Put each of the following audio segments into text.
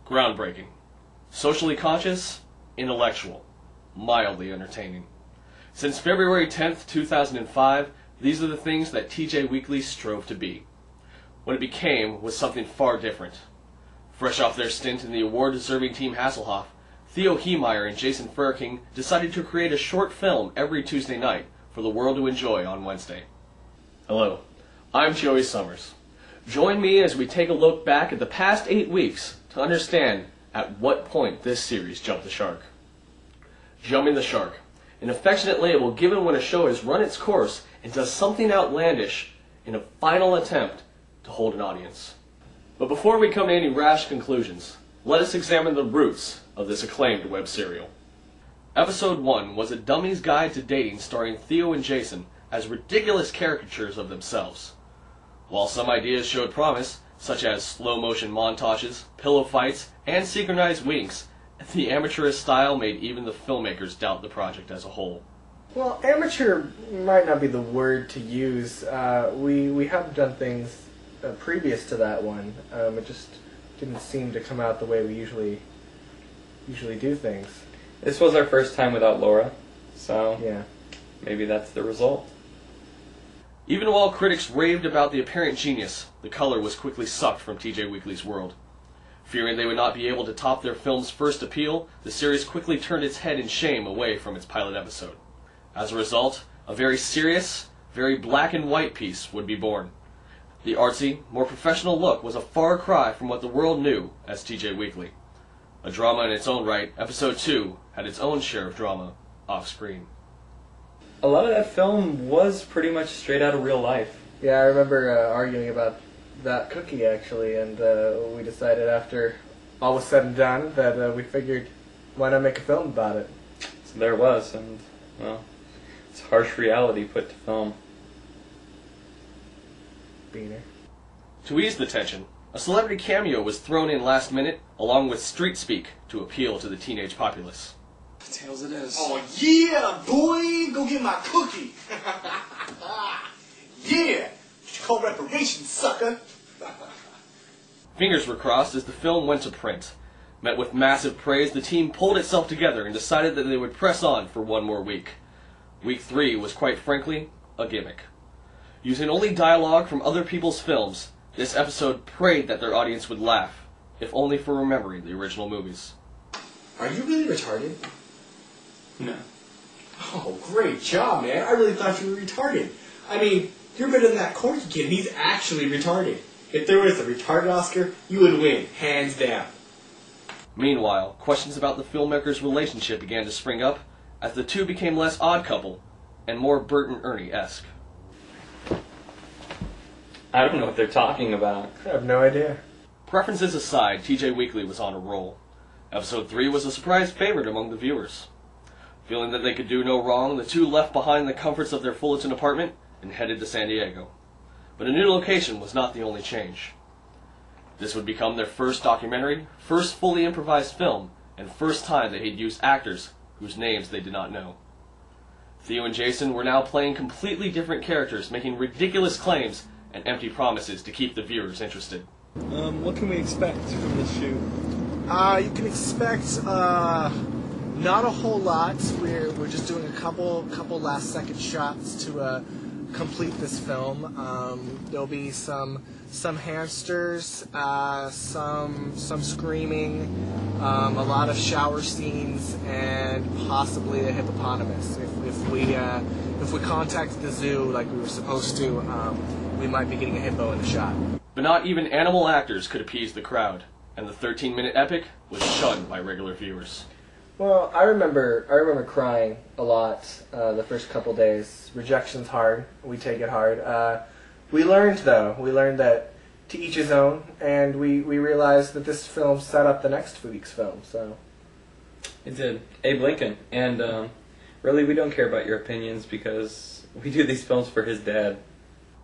Groundbreaking. Socially conscious, intellectual, mildly entertaining. Since February 10th, 2005, these are the things that TJWeekly strove to be. What it became was something far different. Fresh off their stint in the award-deserving Team Hasselhoff, Theo Heemeyer and Jason Furking decided to create a short film every Tuesday night for the world to enjoy on Wednesday. Hello, I'm Joey Summers. Join me as we take a look back at the past 8 weeks to understand at what point this series jumped the shark. Jumping the shark, an affectionate label given when a show has run its course and does something outlandish in a final attempt to hold an audience. But before we come to any rash conclusions, let us examine the roots of this acclaimed web serial. Episode 1 was a dummy's guide to dating starring Theo and Jason as ridiculous caricatures of themselves. While some ideas showed promise, such as slow-motion montages, pillow fights, and synchronized winks, the amateurish style made even the filmmakers doubt the project as a whole. Well, amateur might not be the word to use. We have done things previous to that one. It just didn't seem to come out the way we usually do things. This was our first time without Laura, so yeah, maybe that's the result. Even while critics raved about the apparent genius, the color was quickly sucked from TJWeekly's world. Fearing they would not be able to top their film's first appeal, the series quickly turned its head in shame away from its pilot episode. As a result, a very serious, very black and white piece would be born. The artsy, more professional look was a far cry from what the world knew as TJWeekly. A drama in its own right, Episode 2 had its own share of drama off-screen. A lot of that film was pretty much straight out of real life. Yeah, I remember arguing about that cookie, actually, and we decided after all was said and done that we figured, why not make a film about it? So there it was, and, well, it's harsh reality put to film. Beaner. To ease the tension, a celebrity cameo was thrown in last minute, along with street speak to appeal to the teenage populace. Tails it is. Oh yeah, boy! Go get my cookie! Yeah! What you call reparations, sucker? Fingers were crossed as the film went to print. Met with massive praise, the team pulled itself together and decided that they would press on for one more week. Week 3 was quite frankly a gimmick. Using only dialogue from other people's films, this episode prayed that their audience would laugh, if only for remembering the original movies. Are you really retarded? No. Oh, great job, man. I really thought you were retarded. I mean, you're better than that Corky kid, and he's actually retarded. If there was a retarded Oscar, you would win, hands down. Meanwhile, questions about the filmmakers' relationship began to spring up, as the two became less odd couple, and more Bert and Ernie-esque. I don't know what they're talking about. I have no idea. Preferences aside, TJWeekly was on a roll. Episode 3 was a surprise favorite among the viewers. Feeling that they could do no wrong, the two left behind the comforts of their Fullerton apartment and headed to San Diego. But a new location was not the only change. This would become their first documentary, first fully improvised film, and first time they had used actors whose names they did not know. Theo and Jason were now playing completely different characters, making ridiculous claims and empty promises to keep the viewers interested. What can we expect from this shoot? You can expect not a whole lot. We're just doing a couple last second shots to complete this film. There'll be some hamsters, some screaming, a lot of shower scenes, and possibly a hippopotamus. If we contact the zoo like we were supposed to, we might be getting a hippo in the shot. But not even animal actors could appease the crowd, and the 13-minute epic was shunned by regular viewers. Well, I remember crying a lot the first couple days. Rejection's hard. We take it hard. We learned that to each his own, and we realized that this film set up the next week's film. So It did. Abe Lincoln. And really, we don't care about your opinions because we do these films for his dad.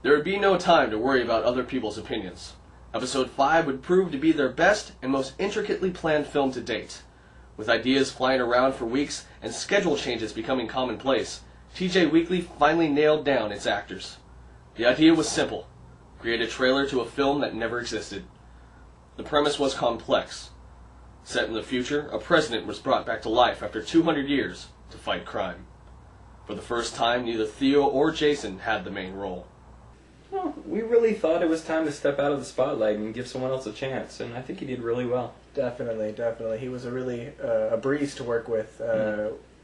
There would be no time to worry about other people's opinions. Episode 5 would prove to be their best and most intricately planned film to date. With ideas flying around for weeks and schedule changes becoming commonplace, TJWeekly finally nailed down its actors. The idea was simple: create a trailer to a film that never existed. The premise was complex. Set in the future, a president was brought back to life after 200 years to fight crime. For the first time, neither Theo or Jason had the main role. Well, we really thought it was time to step out of the spotlight and give someone else a chance, and I think he did really well. Definitely. He was a really a breeze to work with.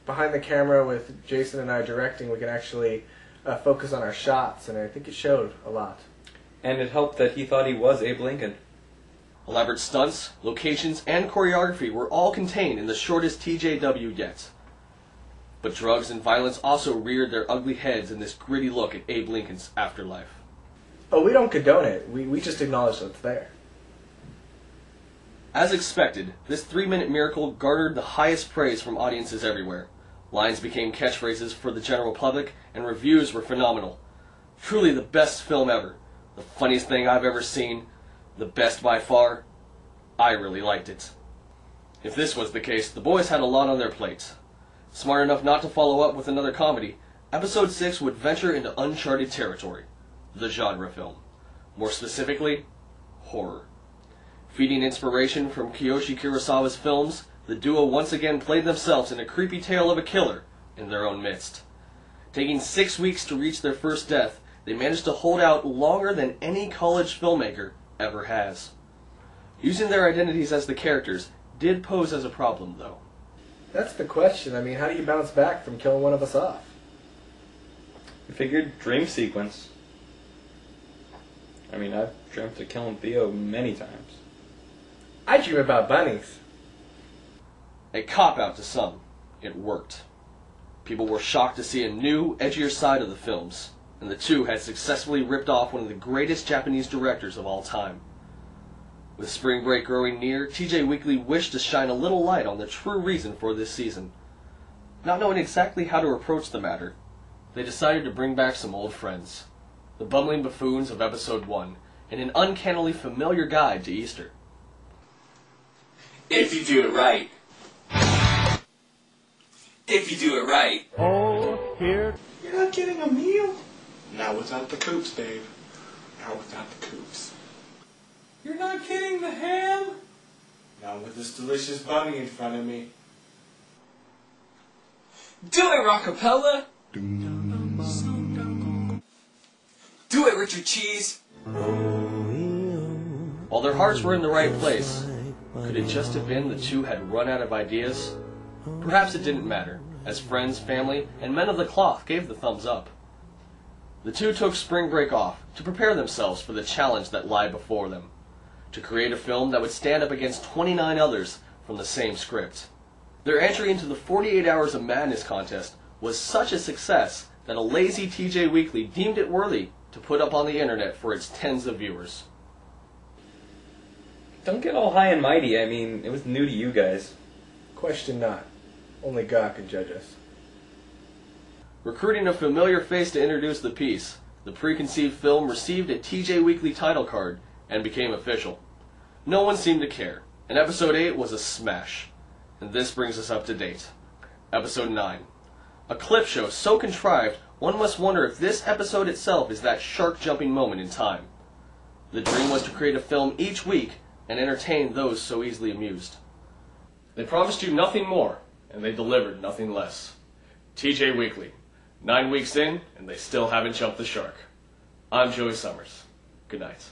Behind the camera with Jason and I directing, we can actually focus on our shots, and I think it showed a lot. And it helped that he thought he was Abe Lincoln. Elaborate stunts, locations, and choreography were all contained in the shortest TJW yet. But drugs and violence also reared their ugly heads in this gritty look at Abe Lincoln's afterlife. Oh, we don't condone it. We just acknowledge that it's there. As expected, this 3-minute miracle garnered the highest praise from audiences everywhere. Lines became catchphrases for the general public, and reviews were phenomenal. Truly the best film ever. The funniest thing I've ever seen. The best by far. I really liked it. If this was the case, the boys had a lot on their plates. Smart enough not to follow up with another comedy, Episode 6 would venture into uncharted territory. The genre film. More specifically, horror. Feeding inspiration from Kiyoshi Kurosawa's films, the duo once again played themselves in a creepy tale of a killer in their own midst. Taking 6 weeks to reach their first death, they managed to hold out longer than any college filmmaker ever has. Using their identities as the characters did pose as a problem, though. That's the question. I mean, how do you bounce back from killing one of us off? I figured dream sequence. I mean, I've dreamt of killing Theo many times. I dream about bunnies. A cop-out to some, it worked. People were shocked to see a new, edgier side of the films, and the two had successfully ripped off one of the greatest Japanese directors of all time. With spring break growing near, TJ Weekly wished to shine a little light on the true reason for this season. Not knowing exactly how to approach the matter, they decided to bring back some old friends, the bumbling buffoons of Episode 1, in an uncannily familiar guide to Easter. If you do it right. If you do it right. Oh, here. You're not getting a meal? Not without the coops, babe. Not without the coops. You're not getting the ham? Not with this delicious bunny in front of me. Do it, Rockapella! Do it, Richard Cheese! While their hearts were in the right place, could it just have been the two had run out of ideas? Perhaps it didn't matter, as friends, family, and men of the cloth gave the thumbs up. The two took spring break off to prepare themselves for the challenge that lay before them, to create a film that would stand up against 29 others from the same script. Their entry into the 48 Hours of Madness contest was such a success that a lazy TJ Weekly deemed it worthy to put up on the internet for its tens of viewers. Don't get all high and mighty. I mean, it was new to you guys. Question not. Only God can judge us. Recruiting a familiar face to introduce the piece, the preconceived film received a TJ Weekly title card and became official. No one seemed to care, and Episode 8 was a smash. And this brings us up to date. Episode 9. A clip show so contrived, one must wonder if this episode itself is that shark-jumping moment in time. The dream was to create a film each week and entertain those so easily amused. They promised you nothing more, and they delivered nothing less. TJ Weekly. 9 weeks in, and they still haven't jumped the shark. I'm Joey Summers. Good night.